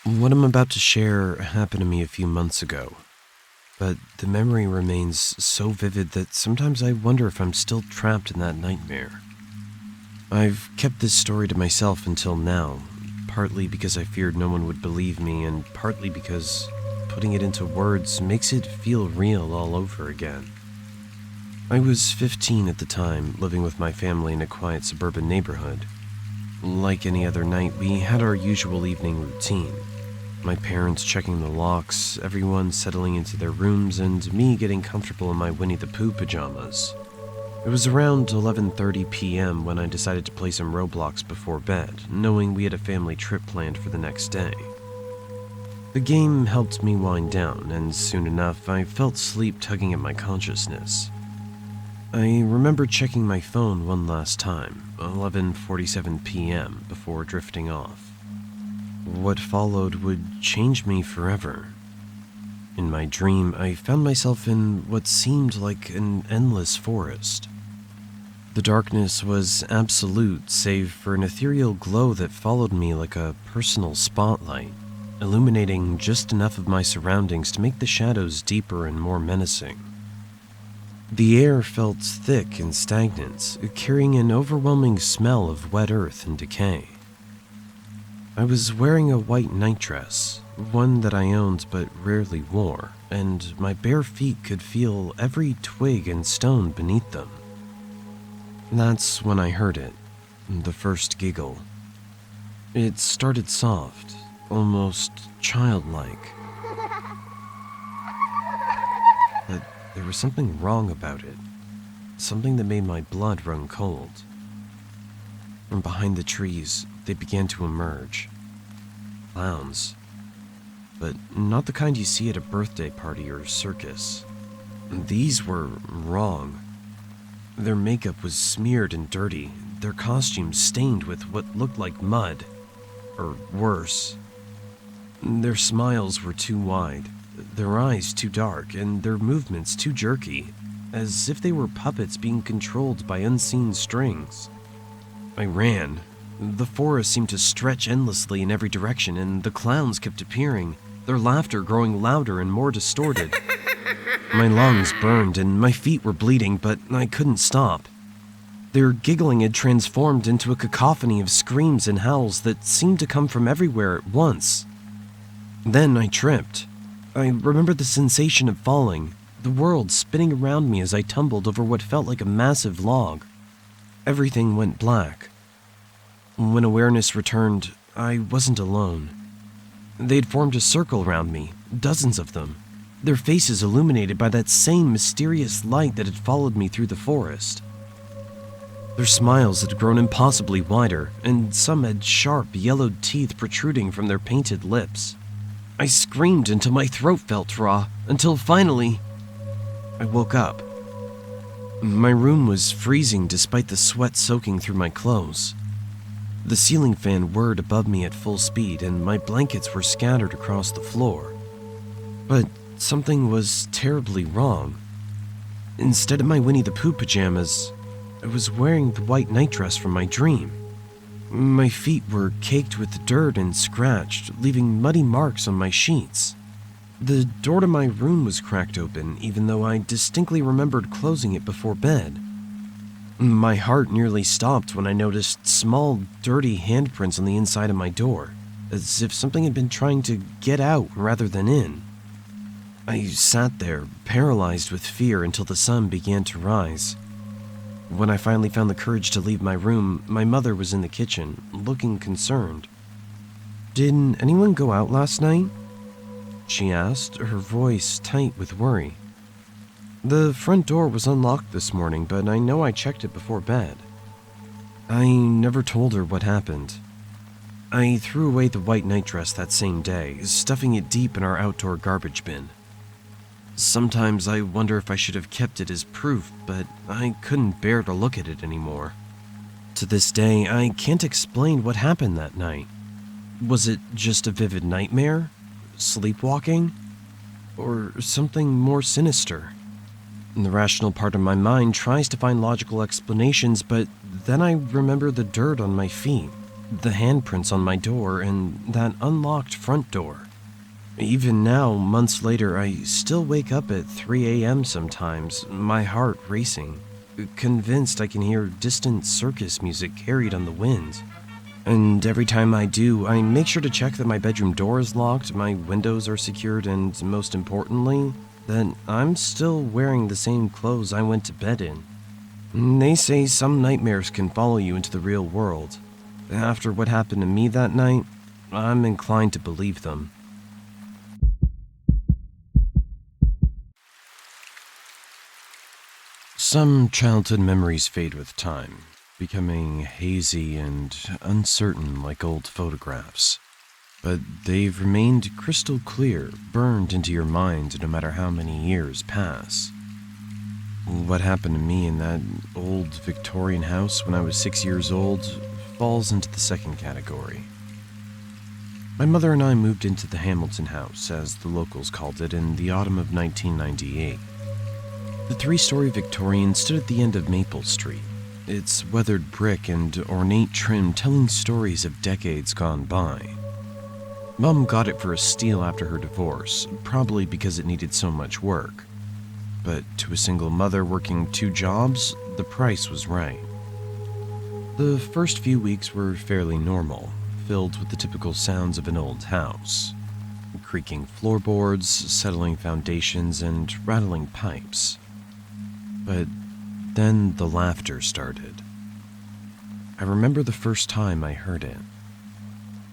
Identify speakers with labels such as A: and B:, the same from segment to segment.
A: What I'm about to share happened to me a few months ago, but the memory remains so vivid that sometimes I wonder if I'm still trapped in that nightmare. I've kept this story to myself until now, partly because I feared no one would believe me, and partly because putting it into words makes it feel real all over again. I was 15 at the time, living with my family in a quiet suburban neighborhood. Like any other night, we had our usual evening routine. My parents checking the locks, everyone settling into their rooms, and me getting comfortable in my Winnie the Pooh pajamas. It was around 11:30 p.m. when I decided to play some Roblox before bed, knowing we had a family trip planned for the next day. The game helped me wind down, and soon enough, I felt sleep tugging at my consciousness. I remember checking my phone one last time, 11:47 p.m., before drifting off. What followed would change me forever. In my dream, I found myself in what seemed like an endless forest. The darkness was absolute, save for an ethereal glow that followed me like a personal spotlight, illuminating just enough of my surroundings to make the shadows deeper and more menacing. The air felt thick and stagnant, carrying an overwhelming smell of wet earth and decay. I was wearing a white nightdress, one that I owned but rarely wore, and my bare feet could feel every twig and stone beneath them. That's when I heard it, the first giggle. It started soft, almost childlike. But there was something wrong about it, something that made my blood run cold. From behind the trees, they began to emerge. Clowns. But not the kind you see at a birthday party or circus. These were wrong. Their makeup was smeared and dirty, their costumes stained with what looked like mud, or worse. Their smiles were too wide, their eyes too dark, and their movements too jerky, as if they were puppets being controlled by unseen strings. I ran. The forest seemed to stretch endlessly in every direction, and the clowns kept appearing, their laughter growing louder and more distorted. My lungs burned and my feet were bleeding, but I couldn't stop. Their giggling had transformed into a cacophony of screams and howls that seemed to come from everywhere at once. Then I tripped. I remember the sensation of falling, the world spinning around me as I tumbled over what felt like a massive log. Everything went black. When awareness returned, I wasn't alone. They'd formed a circle around me, dozens of them, their faces illuminated by that same mysterious light that had followed me through the forest. Their smiles had grown impossibly wider, and some had sharp, yellowed teeth protruding from their painted lips. I screamed until my throat felt raw, until finally, I woke up. My room was freezing despite the sweat soaking through my clothes. The ceiling fan whirred above me at full speed, and my blankets were scattered across the floor. But something was terribly wrong. Instead of my Winnie the Pooh pajamas, I was wearing the white nightdress from my dream. My feet were caked with dirt and scratched, leaving muddy marks on my sheets. The door to my room was cracked open, even though I distinctly remembered closing it before bed. My heart nearly stopped when I noticed small, dirty handprints on the inside of my door, as if something had been trying to get out rather than in. I sat there, paralyzed with fear, until the sun began to rise. When I finally found the courage to leave my room, my mother was in the kitchen, looking concerned. "Did anyone go out last night?" she asked, her voice tight with worry. "The front door was unlocked this morning, but I know I checked it before bed." I never told her what happened. I threw away the white nightdress that same day, stuffing it deep in our outdoor garbage bin. Sometimes I wonder if I should have kept it as proof, but I couldn't bear to look at it anymore. To this day, I can't explain what happened that night. Was it just a vivid nightmare? Sleepwalking? Or something more sinister? The rational part of my mind tries to find logical explanations, but then I remember the dirt on my feet, the handprints on my door, and that unlocked front door. Even now, months later, I still wake up at 3 a.m. sometimes, my heart racing, convinced I can hear distant circus music carried on the wind. And every time I do, I make sure to check that my bedroom door is locked, my windows are secured, and most importantly, that I'm still wearing the same clothes I went to bed in. They say some nightmares can follow you into the real world. After what happened to me that night, I'm inclined to believe them. Some childhood memories fade with time, becoming hazy and uncertain like old photographs. But they've remained crystal clear, burned into your mind no matter how many years pass. What happened to me in that old Victorian house when I was 6 years old falls into the second category. My mother and I moved into the Hamilton house, as the locals called it, in the autumn of 1998. The 3-story Victorian stood at the end of Maple Street, its weathered brick and ornate trim telling stories of decades gone by. Mom got it for a steal after her divorce, probably because it needed so much work. But to a single mother working 2 jobs, the price was right. The first few weeks were fairly normal, filled with the typical sounds of an old house. Creaking floorboards, settling foundations, and rattling pipes. But then the laughter started. I remember the first time I heard it.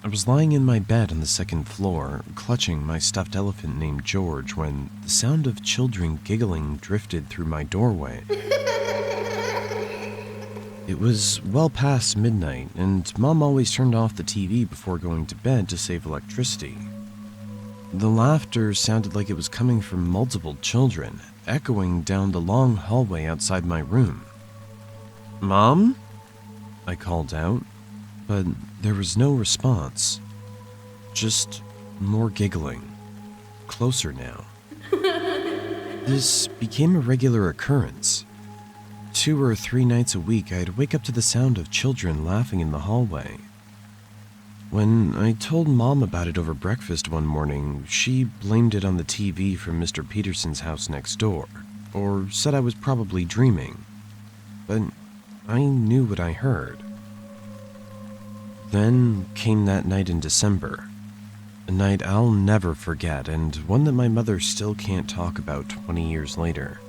A: I was lying in my bed on the second floor, clutching my stuffed elephant named George, when the sound of children giggling drifted through my doorway. It was well past midnight, and Mom always turned off the TV before going to bed to save electricity. The laughter sounded like it was coming from multiple children, echoing down the long hallway outside my room. "Mom?" I called out, but there was no response. Just more giggling. Closer now. This became a regular occurrence. 2 or 3 nights a week, I'd wake up to the sound of children laughing in the hallway. When I told Mom about it over breakfast one morning, she blamed it on the TV from Mr. Peterson's house next door, or said I was probably dreaming. But I knew what I heard. Then came that night in December, a night I'll never forget, and one that my mother still can't talk about 20 years later.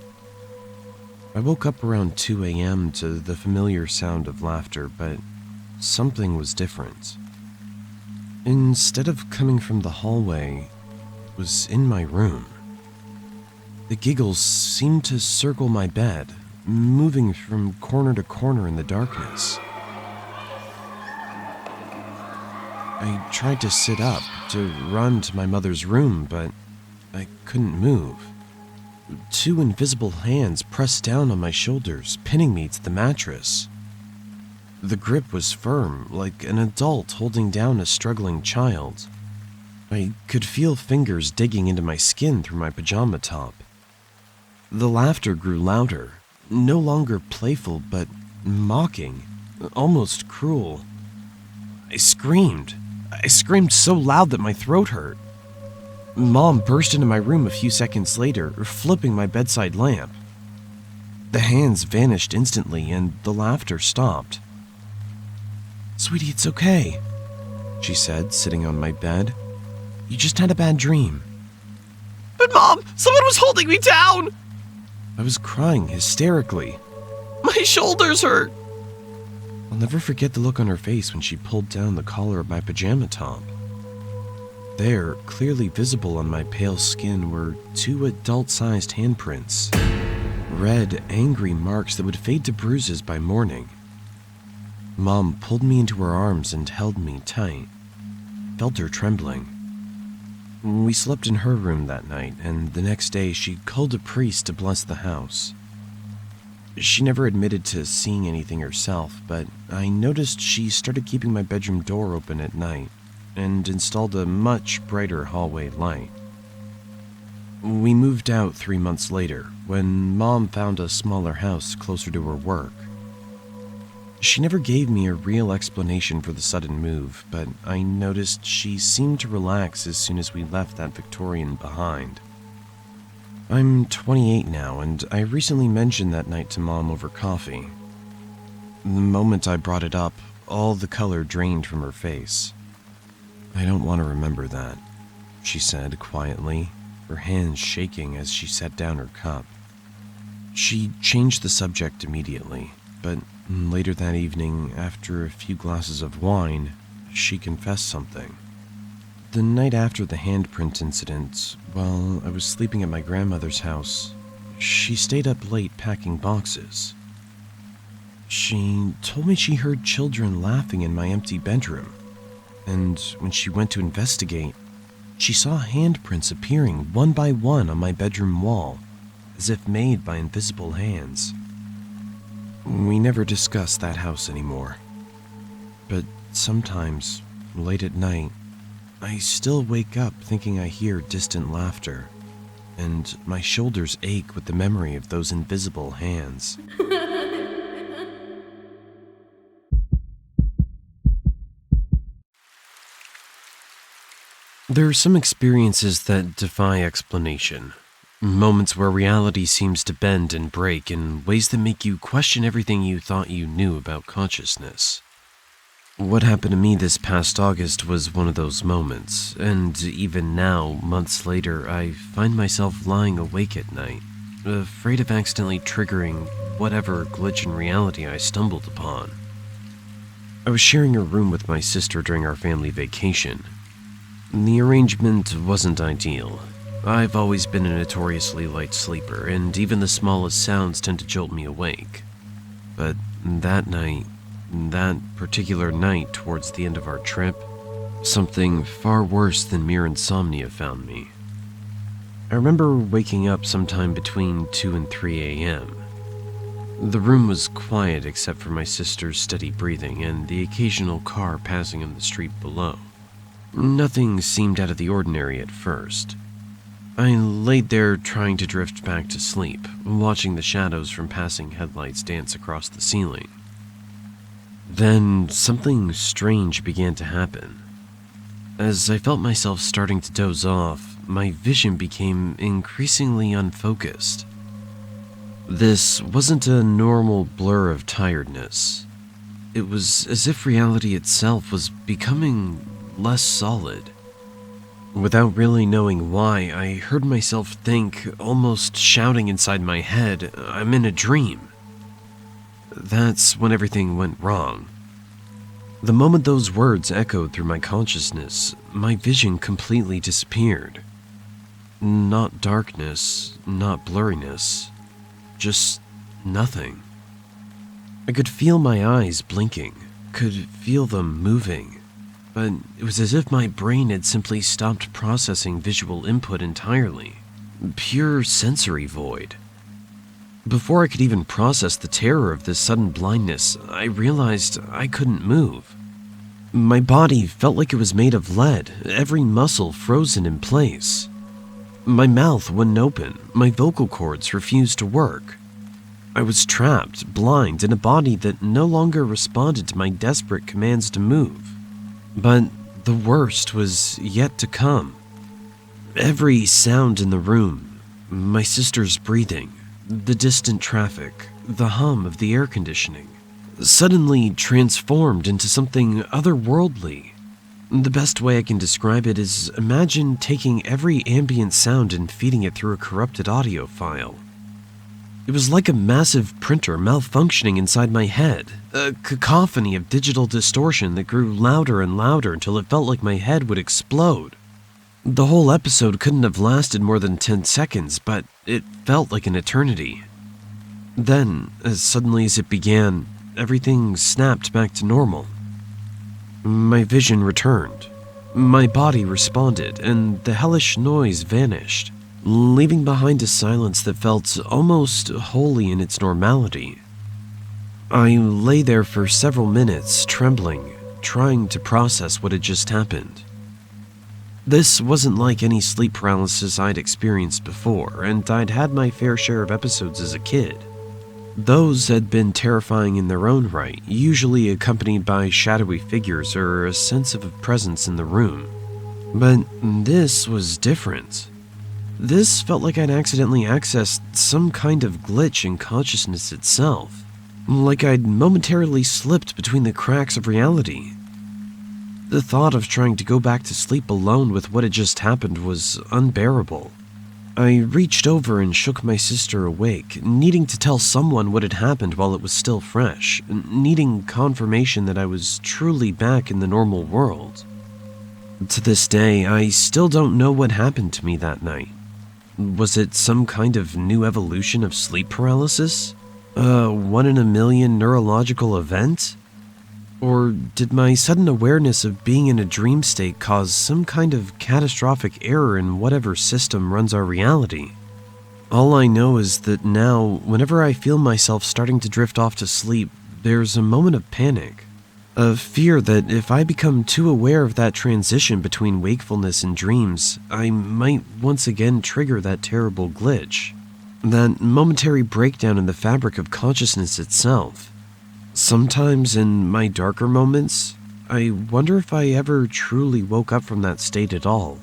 A: I woke up around 2 a.m. to the familiar sound of laughter, but something was different. Instead of coming from the hallway, it was in my room. The giggles seemed to circle my bed, moving from corner to corner in the darkness. I tried to sit up, to run to my mother's room, but I couldn't move. 2 invisible hands pressed down on my shoulders, pinning me to the mattress. The grip was firm, like an adult holding down a struggling child. I could feel fingers digging into my skin through my pajama top. The laughter grew louder, no longer playful, but mocking, almost cruel. I screamed so loud that my throat hurt. Mom burst into my room a few seconds later, flipping my bedside lamp. The hands vanished instantly, and the laughter stopped. "Sweetie, it's okay," she said, sitting on my bed. "You just had a bad dream." "But Mom, someone was holding me down!" I was crying hysterically. "My shoulders hurt!" I'll never forget the look on her face when she pulled down the collar of my pajama top. There, clearly visible on my pale skin, were 2 adult-sized handprints. Red, angry marks that would fade to bruises by morning. Mom pulled me into her arms and held me tight. Felt her trembling. We slept in her room that night, and the next day she called a priest to bless the house. She never admitted to seeing anything herself, but I noticed she started keeping my bedroom door open at night and installed a much brighter hallway light. We moved out 3 months later, when Mom found a smaller house closer to her work. She never gave me a real explanation for the sudden move, but I noticed she seemed to relax as soon as we left that Victorian behind. I'm 28 now, and I recently mentioned that night to Mom over coffee. The moment I brought it up, all the color drained from her face. "I don't want to remember that," she said quietly, her hands shaking as she set down her cup. She changed the subject immediately, but later that evening, after a few glasses of wine, she confessed something. The night after the handprint incident, while I was sleeping at my grandmother's house, she stayed up late packing boxes. She told me she heard children laughing in my empty bedroom, and when she went to investigate, she saw handprints appearing one by one on my bedroom wall, as if made by invisible hands. We never discussed that house anymore, but sometimes, late at night, I still wake up thinking I hear distant laughter, and my shoulders ache with the memory of those invisible hands. There are some experiences that defy explanation. Moments where reality seems to bend and break in ways that make you question everything you thought you knew about consciousness. What happened to me this past August was one of those moments, and even now, months later, I find myself lying awake at night, afraid of accidentally triggering whatever glitch in reality I stumbled upon. I was sharing a room with my sister during our family vacation. The arrangement wasn't ideal. I've always been a notoriously light sleeper, and even the smallest sounds tend to jolt me awake. But that particular night towards the end of our trip, something far worse than mere insomnia found me. I remember waking up sometime between 2 and 3 a.m. The room was quiet except for my sister's steady breathing and the occasional car passing on the street below. Nothing seemed out of the ordinary at first. I laid there trying to drift back to sleep, watching the shadows from passing headlights dance across the ceiling. Then something strange began to happen. As I felt myself starting to doze off, my vision became increasingly unfocused. This wasn't a normal blur of tiredness. It was as if reality itself was becoming less solid. Without really knowing why, I heard myself think, almost shouting inside my head, "I'm in a dream." That's when everything went wrong. The moment those words echoed through my consciousness, my vision completely disappeared. Not darkness, not blurriness, just nothing. I could feel my eyes blinking, could feel them moving, but it was as if my brain had simply stopped processing visual input entirely. Pure sensory void. Before I could even process the terror of this sudden blindness, I realized I couldn't move. My body felt like it was made of lead, every muscle frozen in place. My mouth wouldn't open, my vocal cords refused to work. I was trapped, blind, in a body that no longer responded to my desperate commands to move. But the worst was yet to come. Every sound in the room, my sister's breathing, the distant traffic, the hum of the air conditioning, suddenly transformed into something otherworldly. The best way I can describe it is imagine taking every ambient sound and feeding it through a corrupted audio file. It was like a massive printer malfunctioning inside my head, a cacophony of digital distortion that grew louder and louder until it felt like my head would explode. The whole episode couldn't have lasted more than 10 seconds, but it felt like an eternity. Then, as suddenly as it began, everything snapped back to normal. My vision returned. My body responded, and the hellish noise vanished, leaving behind a silence that felt almost holy in its normality. I lay there for several minutes, trembling, trying to process what had just happened. This wasn't like any sleep paralysis I'd experienced before, and I'd had my fair share of episodes as a kid. Those had been terrifying in their own right, usually accompanied by shadowy figures or a sense of a presence in the room. But this was different. This felt like I'd accidentally accessed some kind of glitch in consciousness itself, like I'd momentarily slipped between the cracks of reality. The thought of trying to go back to sleep alone with what had just happened was unbearable. I reached over and shook my sister awake, needing to tell someone what had happened while it was still fresh, needing confirmation that I was truly back in the normal world. To this day, I still don't know what happened to me that night. Was it some kind of new evolution of sleep paralysis? A one-in-a-million neurological event? Or did my sudden awareness of being in a dream state cause some kind of catastrophic error in whatever system runs our reality? All I know is that now, whenever I feel myself starting to drift off to sleep, there's a moment of panic. A fear that if I become too aware of that transition between wakefulness and dreams, I might once again trigger that terrible glitch. That momentary breakdown in the fabric of consciousness itself. Sometimes in my darker moments, I wonder if I ever truly woke up from that state at all.